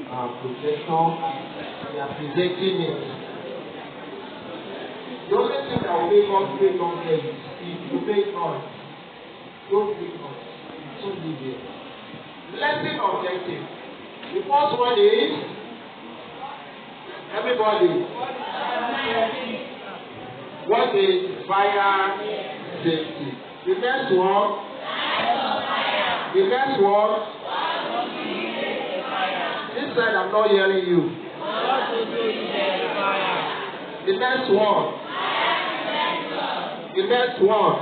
protection. We are presenting it. The only thing that will make us make noise is if you make noise. Don't make noise. So leave it. Lesson objective. The first one is everybody. What is fire safety? The next one. The next one. This side I'm not hearing you. The next one. The next one.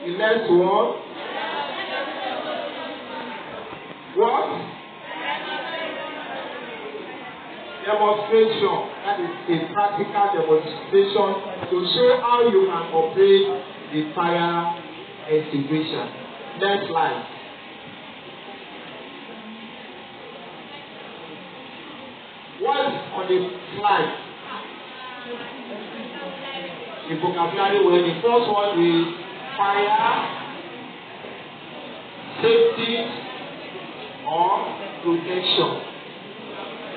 The next one. What? Demonstration. That is a practical demonstration to show how you can operate the fire extinguisher. Next slide. What's on the slide? The vocabulary word. The first one is fire, safety, or protection.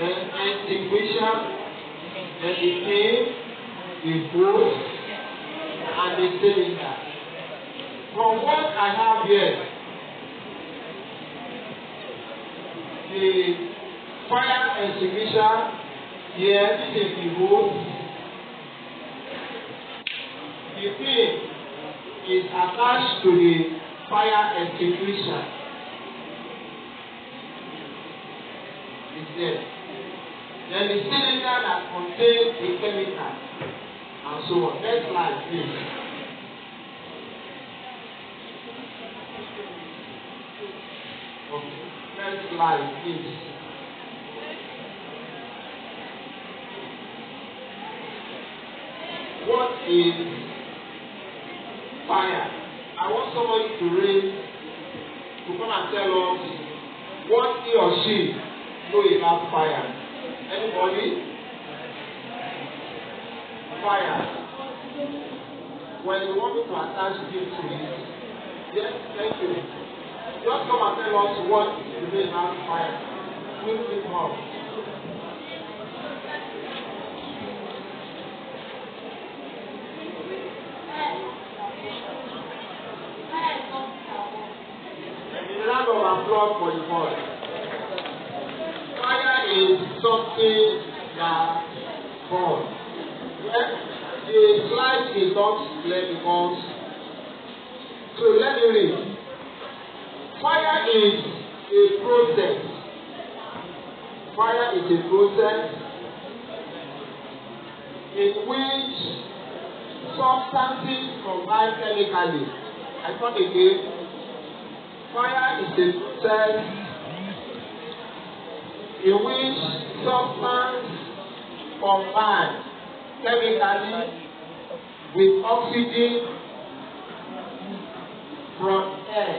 Then extinguisher, then the aim, the hose, and the cylinder. From what I have here, the fire extinguisher here, this is the hose. The pin is attached to the fire extinguisher. It's there. Then the cylinder that contains the chemical and so on. Next slide, please. Okay. Next slide, please. What is fire? I want somebody to raise, to come and tell us what he or she knows about fire. Anybody? Fire. When you want me to attach gift to it, yes, thank you. Just come and tell us what you know about fire. We'll pick up. Round of applause for the boy. Fire is something that burns. Yes? The slide is not clear because. So let me read. Fire is a process. Fire is a process in which substances combine chemically. I thought again. Fire is a process in which substances combine chemically with oxygen from air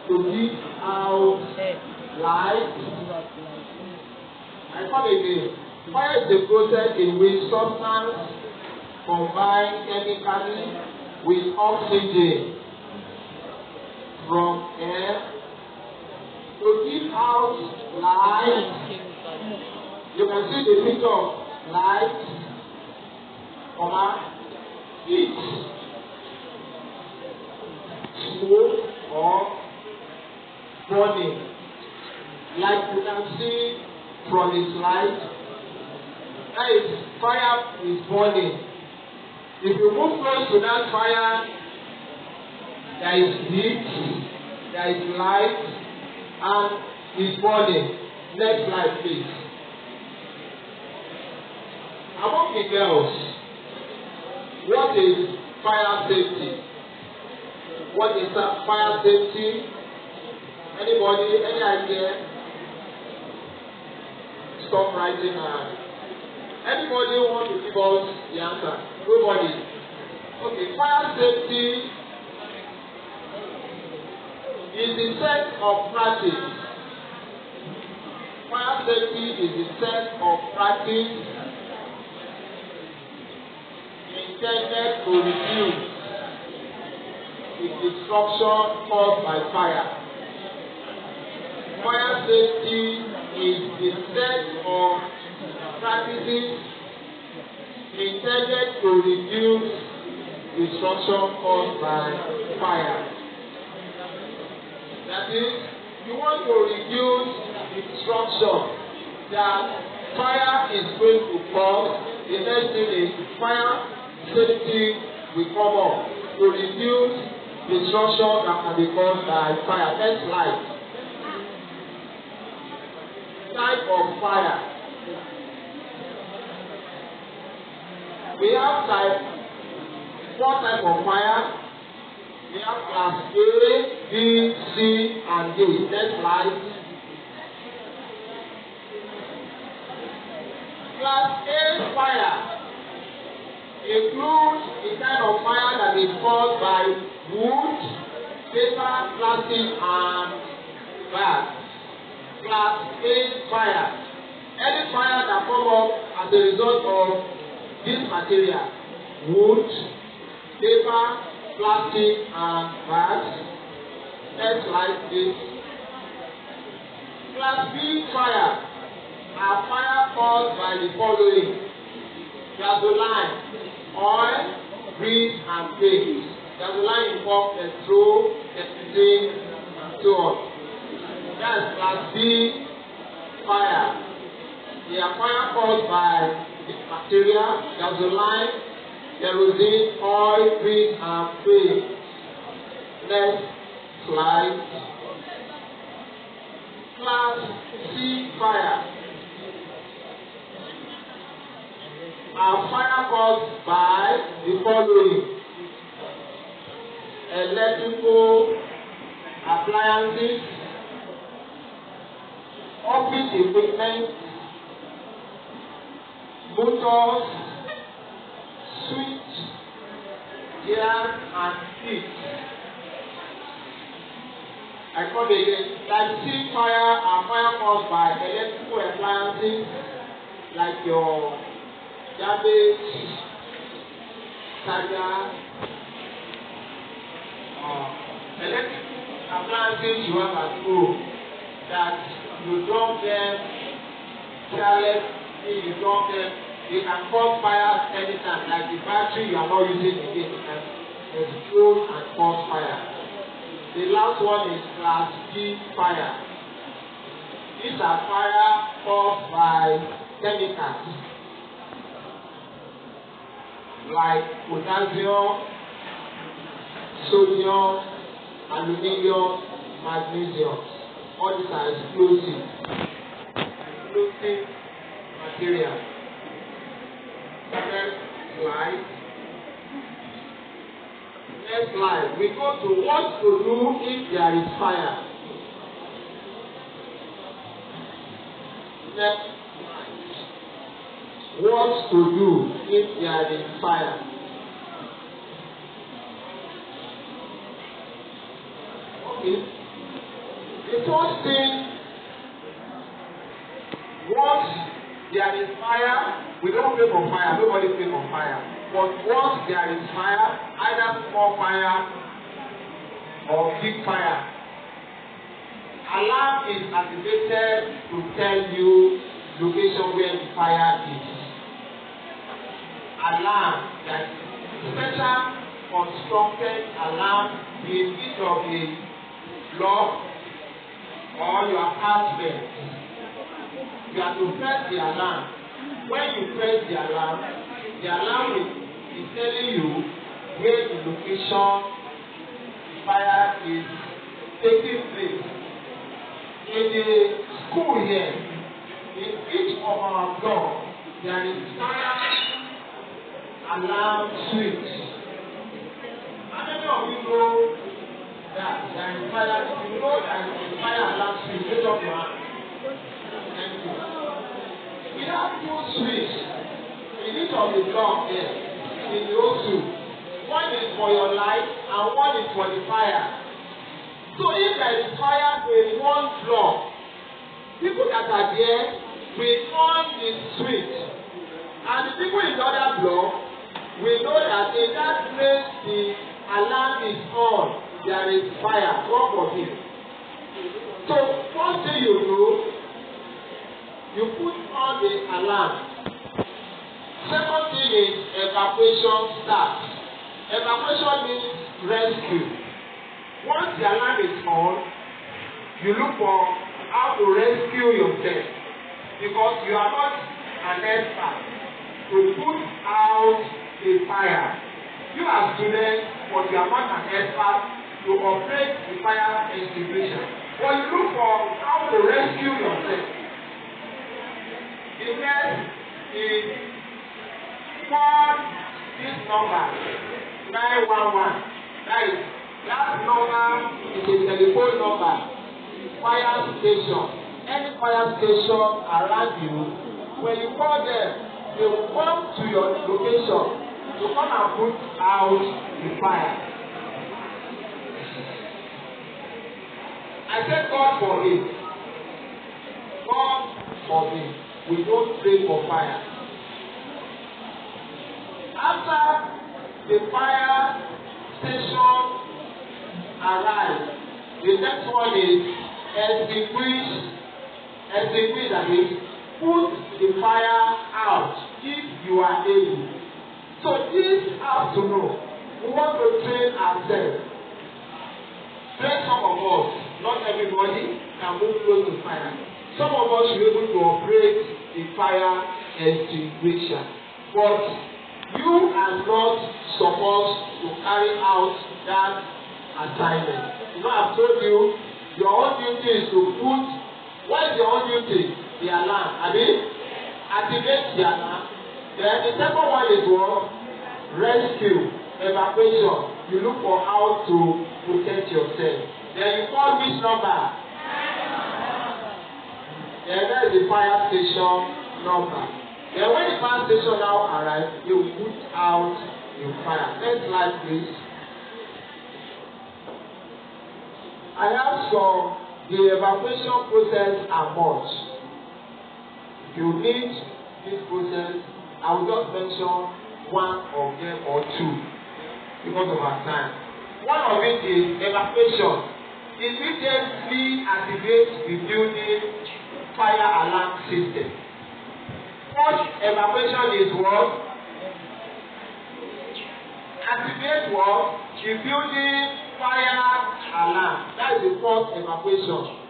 to give out light. I come again. Fire is a process in which substances combine chemically with oxygen from air to give out light. You can see the picture of light, heat, smoke, or burning. Like you can see from the slide, that is fire is burning. If you move close to that fire, there is heat, there is light, and it's burning. Next slide, please. Among the girls, what is fire safety? What is fire safety? Anybody? Any idea? Stop writing. Anybody want to give us the answer? Nobody. Okay, fire safety is the set of practice. Fire safety is the set of practice intended to reduce the destruction caused by fire. fire safety is the set of practices intended to reduce destruction caused by fire. That is, you want to reduce the destruction that fire is going to cause. The next thing is fire safety will come up to reduce destruction that can be caused by fire. Next slide. Type of fire. We have four types of fire. We have class A, B, C, and D. Next slide. Class A fire includes the kind of fire that is caused by wood, paper, plastic, and glass. Class A fire. Any fire that comes up as a result of this material, wood, paper, plastic, and glass. Next slide, please. Class B fire are fire caused by the following: gasoline, oil, grease, and paint. Gasoline involves petrol, kerosene, and so on. That's class B fire. They are fire caused by the material, gasoline, kerosene, oil, grease, and paint. Next slide. Class C fire are fire caused by the following: electrical appliances, office equipment, motors, switch, gear, and heat. I come again. Like C fire are fire caused by electrical appliances like your garbage, charger, electrical appliances you have at home that you dump them carelessly, you dump them, they can cause fire anytime. Like the battery you are not using again, it can explode and cause fire. The last one is class D fire. These are fire caused by chemicals like potassium, sodium, aluminium, magnesium. All these are explosive material. Next slide. Next slide. We go to what to do if there is fire. Next slide. What to do if there is fire. Okay. The first thing, once there is fire, we don't pray for fire. Nobody pray for fire. But once there is fire, either small fire or big fire, alarm is activated to tell you location where the fire is. Alarm, that special constructed alarm in each of the block or your apartment. You have to press the alarm. When you press the alarm is telling you where the location fire is taking place. In the school here, in each of our blocks, there is fire alarm switch. How many of you know that there is fire? If you know there is a fire alarm switch, raise up your hand. Thank you. We have two switches in each of the blocks here in the O2. One is for your light and one is for the fire. So if there is fire in one block, people that are there will on the switch, and the people in the other block will know that in that place the alarm is on, there is fire. God forbid. So first First thing you do, you put on the alarm. Second thing is evacuation starts. Evacuation means rescue. Once the alarm is on, you look for how to rescue yourself, because you are not an expert to put out a fire. You are students, but you are not an expert to operate the fire extinguisher. But you look for how to rescue yourself. The next is call this number 911. That number is a telephone number. Fire station. Any fire station around you, when you call them, they will come to your location to come and put out the fire. I said God forbid. God forbid. We don't pray for fire. After the fire station arrives, the next one is extinguish, that is, put the fire out if you are able. So this afternoon, we want to train ourselves. Train some of us, not everybody can move close to fire. Some of us should be able to operate the fire extinguisher. But you are not supposed to carry out that assignment. You know, I've told you, your own duty is to put, what is your own duty? The alarm. I mean, activate the alarm. Then the second one is what? Rescue, evacuation. You look for how to protect yourself. Then you call which number? Then that is the fire station number. Then when the fire station now arrives, you put out the fire. Next slide, please. I have the evacuation process are much. If you need this process, I will just mention one of them or two because of our time. One of it is evacuation. Immediately activate the building fire alarm system. First evacuation is what? Activate what? The building fire alarm. That is the first evacuation.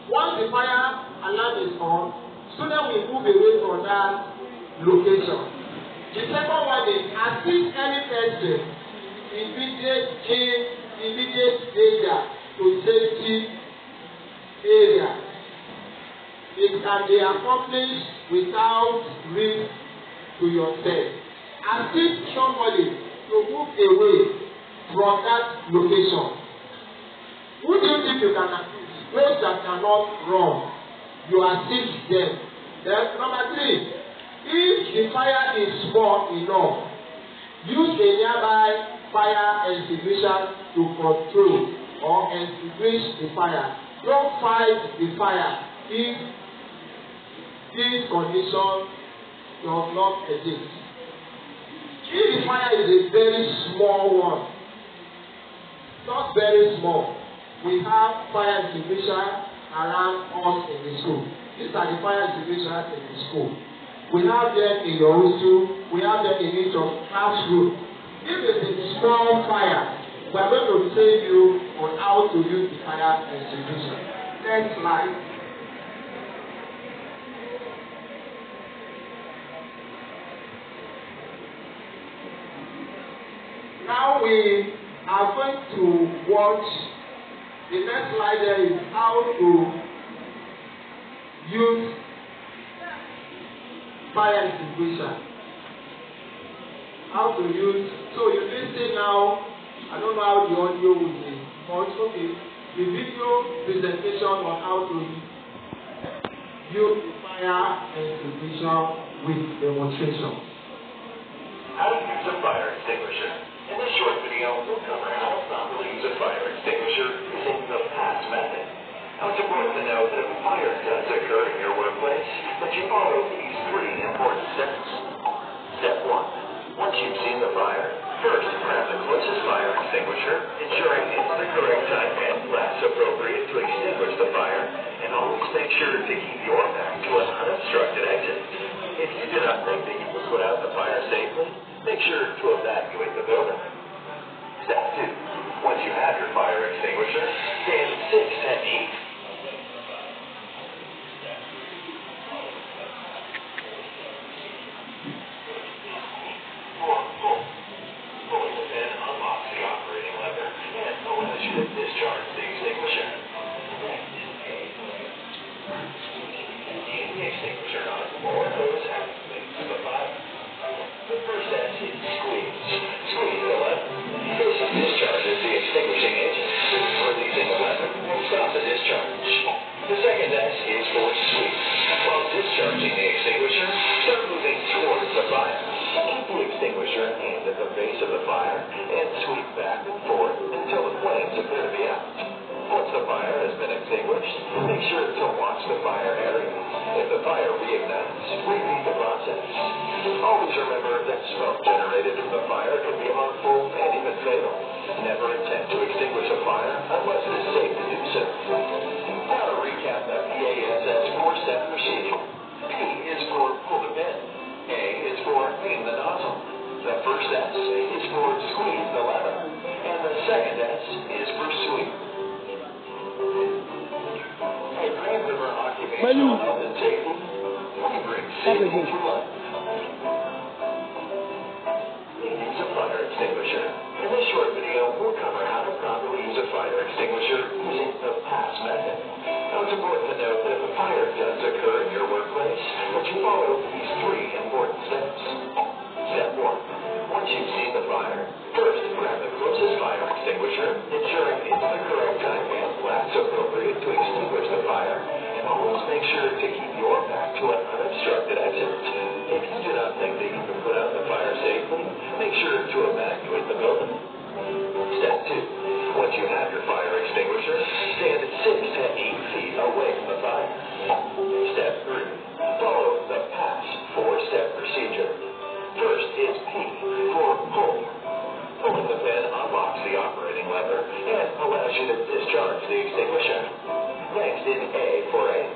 Once the fire alarm is on, students will move away from that location. The second one is assist any person immediate area to safety area. It can be accomplished without risk to yourself. Assist somebody to move away from that location. Who do you think you can assist? Those that cannot run, you assist them. Then number 3, if the fire is small enough, use a nearby fire extinguisher to control or extinguish the fire. Don't fight the fire if this condition does not exist. If the fire is a very small one, not very small, we have fire extinguisher around us in the school. These are the fire extinguishers in the school. We have them in your school. We have them in each of classroom. If it is a small fire, we are going to train you on how to use the fire extinguisher. Next slide. Now we are going to watch. The next slide there is how to use fire extinguisher. How to use. So you listen now. I don't know how the audio will be, but okay. The video presentation on how to use the fire extinguisher with demonstration. How to use a fire extinguisher. In this short video, we'll cover how to properly use a fire extinguisher using the past method. Now it's important to know that if a fire does occur in your workplace, that you follow these 3 important steps. Step 1. Once you've seen the fire, first grab the closest fire extinguisher, ensuring it's the correct type and class appropriate to extinguish the make sure to keep your back to an unobstructed exit. If you do not think that you can put out the fire safely, make sure to evacuate the building. Step 2. Once you have your fire extinguisher, stand 6 techniques. Pulling the pin unlocks the operating lever and allows you to discharge the extinguisher. Next, the extinguisher nozzle or hose at the base of the fire. The first S is squeeze. Squeeze the lever. This discharges the extinguishing agent. Releasing the lever will stop the discharge. The second S is for sweep. While discharging the extinguisher, start moving towards the fire. Keep the extinguisher aimed at the base of the fire and sweep back and forth until the flames appear to be out. Once the fire has been extinguished, make sure to watch the fire area. If the fire reignites, repeat the process. Always remember that smoke generated from the fire can be harmful and even fatal. Never attempt to extinguish a fire unless it is safe to do so. Now to recap the PASS 4-step procedure. P is for pull the pin. A is for aim the nozzle. The first S is for squeeze the lever. And the second S is for sweep. At Grand River Occupational Health and Safety, we bring safety to life. Use a fire extinguisher. In this short video, we'll cover how to properly use a fire extinguisher using the PASS method. Now, it's important to note that if a fire does occur in your workplace, that you follow these 3 important steps. Step 1. Once you've seen the fire, first grab the closest fire extinguisher, ensuring it's the correct type and class appropriate to extinguish the fire, and always make sure to keep your back to an unobstructed exit. If you do not think that you can put out the fire safely, make sure to evacuate the building. Step 2. Once you have your fire extinguisher, stand 6 to 8 feet away from the fire. Step 3. Follow the PASS 4-step procedure. First is P for pull. Pulling the pin unlocks the operating lever and allows you to discharge the extinguisher. Next is A for aim.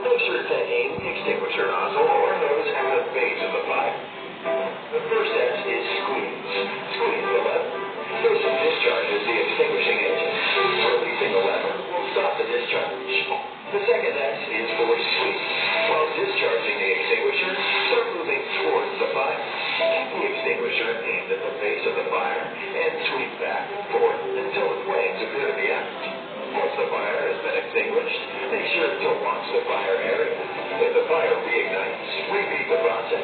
Make sure to aim the extinguisher nozzle or hose at the base of the fire. The first S is squeeze. Squeeze the lever. This discharges the extinguishing agent. Releasing the lever will stop the discharge. The second S is for sweep. While discharging the extinguisher, start moving towards the fire. Keep the extinguisher aimed at the base of the fire and sweep back and forth until the flames appear to be out. Once the fire has been extinguished, make sure to watch the fire area. If the fire reignites, repeat the process.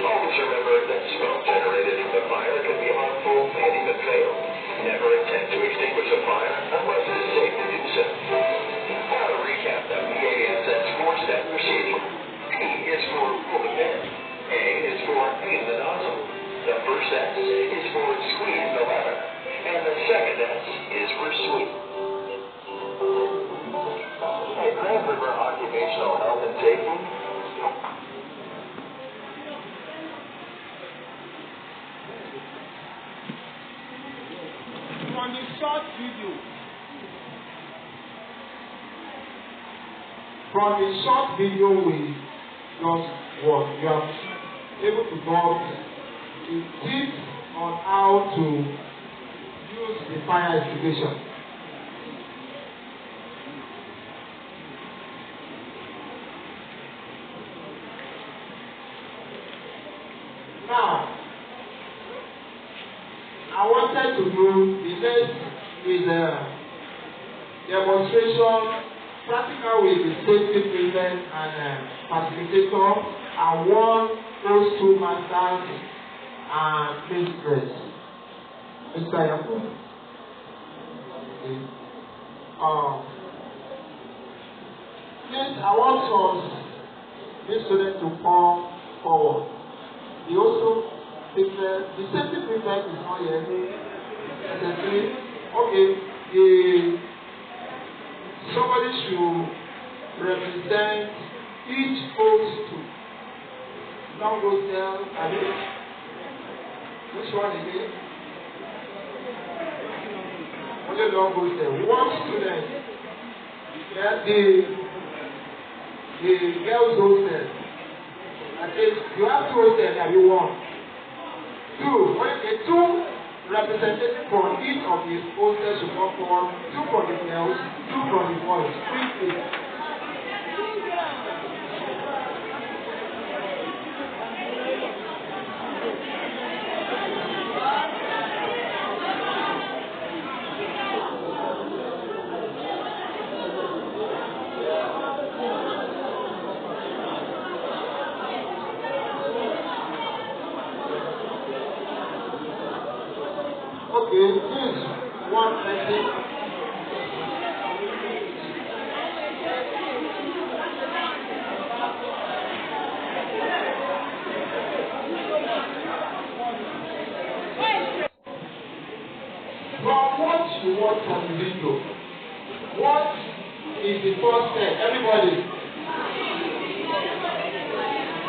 Always remember that smoke generated from the fire can be harmful and even fatal. Never attempt to extinguish a fire unless it is safe to do so. Now to recap the PASS 4-step procedure. P is for pull the pin. A is for aim the nozzle. The first S is for squeeze the lever. And the second S is for sweep. At Grand River Occupational Health and Safety, on the short video, from the short video we just watched, you are able to get the tips on how to use the fire extinguisher. Now, I wanted to do the next is a demonstration, practical with the safety prevent and facilitator, and one those 2 masters and mistress. Mr. Yakub. Please, I want this student to come forward. He also the safety prefect is not yet. Okay, somebody should represent each post. Now go there. Which one again? Only long goes there. One student. the girls hostel. I said, you have 2 hostels that you want. 2. When the 2 representatives from each of the hostels should come forward, 2 for the girls, 2 for the boys. 3 each. Okay, this is one person. From what you want from the video, what is the first step? Everybody.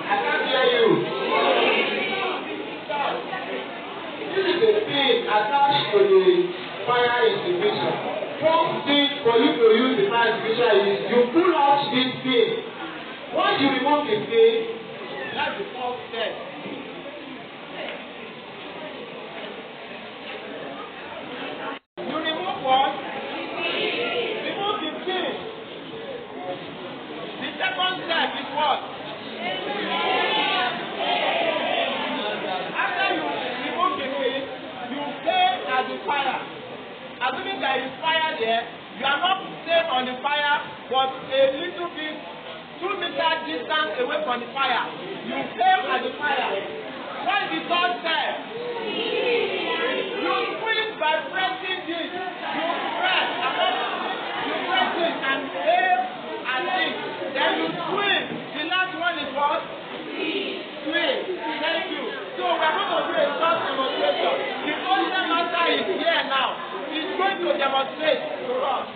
I can't hear you. This is a pin attached to the fire extinguisher. First thing for you to use the fire extinguisher is you pull out this pin. Once you remove the pin, that's the first step. You remove what? Remove the pin. The second step is what? The fire. Assuming there is fire there, you are not staying on the fire, but a little bit 2 meters distance away from the fire. You aim at the fire. What is the third step? You squeeze by pressing this. You press it and aim at it. Then you swing. The last one is what? Swing. Thank you. So we are going to do a short demonstration. The content master is here now. He's going to demonstrate to us.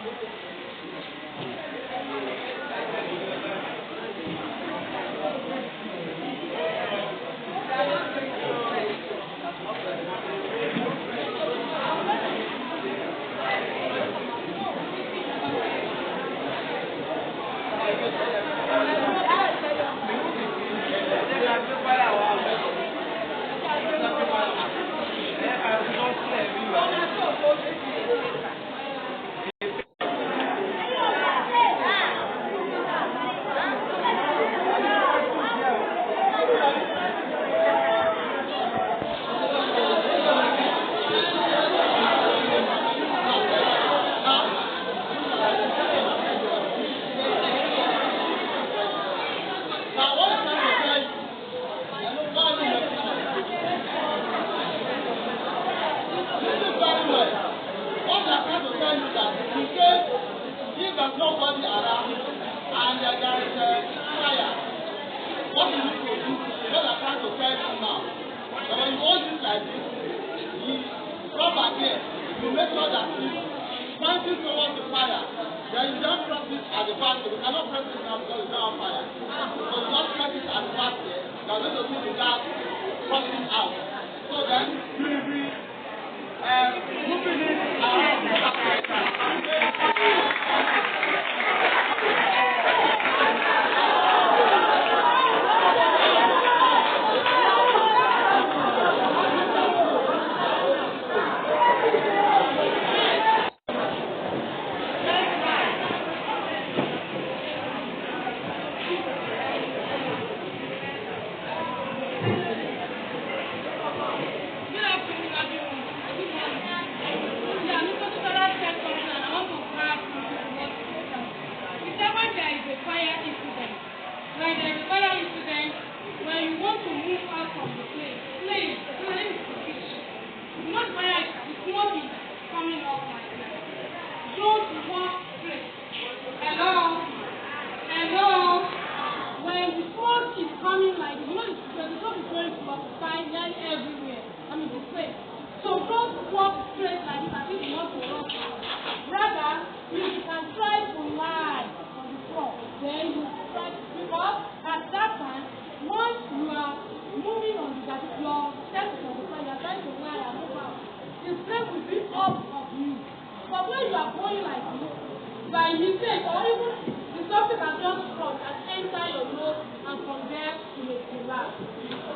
by mistake or even the something can just cross and enter your nose and from there to a collapse.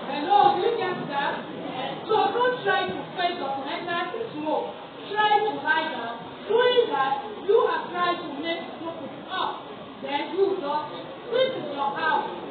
Hello, do you get that? So don't try to face or to enter the smoke. Try to lie down. Doing that, you are trying to make smoke up. Then you just, this is your house.